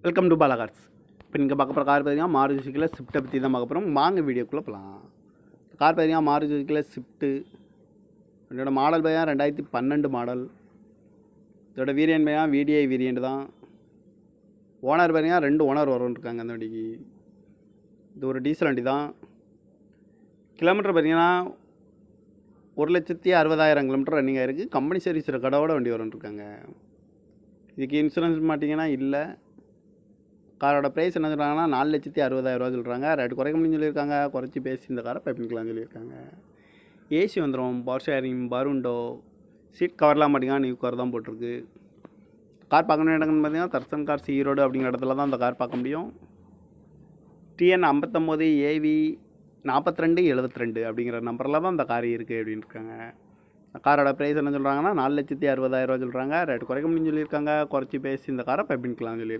Welcome to Bala cars. இப்போ நீங்கள் பார்க்க போகிற கார் பார்த்தீங்கன்னா மாருதி சுசுக்கியில் ஸ்விஃப்ட்டை பற்றி தான் பார்க்க போகிறோம். வாங்க வீடியோக்குள்ளே போகலாம். கார் பார்த்தீங்கன்னா மாருதி சுசுக்கியில் ஸ்விஃப்ட்டு. இதோட மாடல் பார்த்தீங்கன்னா 2012 மாடல். இதோட வேரியன்ட் பார்த்தீங்கன்னா VDI வேரியண்ட் தான். ஓனர் பார்த்தீங்கன்னா 2 ஓனர் வரும்னு அந்த வண்டிக்கு. இது ஒரு டீசல் வண்டி தான். கிலோமீட்டர் பார்த்தீங்கன்னா 1,60,000 கிலோமீட்டர் ரன்னிங் ஆகிருக்கு. கம்பெனி சர்வீஸ் ரெக்கார்டோட வண்டி வரும்னு. இதுக்கு இன்சூரன்ஸ் மாட்டிங்கன்னா இல்லை. காரோட ப்ரைஸ் என்ன சொல்கிறாங்கன்னா 4,60,000 சொல்கிறாங்க. ரேட்டு குறைக்க முடியும்னு சொல்லியிருக்காங்க. குறைச்சி பேசி இந்த காரை பைப்பிங்கலாம்னு சொல்லியிருக்காங்க. ஏசி வந்துடும், பவர் ஷேரிங், பருண்டோ, சீட் கவர்லாம் மாட்டிங்கன்னா நியூ கவர் தான் போட்டிருக்கு. கார் பார்க்கணும் இடங்கன்னு பார்த்தீங்கன்னா தர்சன் கார்ஸ் ஈரோடு அப்படிங்கிற இடத்துல தான் அந்த கார் பார்க்க முடியும். TN 59 AV 4272 அப்படிங்கிற நம்பரில் தான் அந்த கார் இருக்குது அப்படின்னு இருக்காங்க. காரோட ப்ரைஸ் என்ன சொல்கிறாங்கன்னா 4,60,000 சொல்கிறாங்க. ரேட்டு குறைக்க முடியும்னு சொல்லியிருக்காங்க. குறைச்சி பேசி இந்த காரை பைப்பிங்கலாம்னு சொல்லியிருக்காங்க.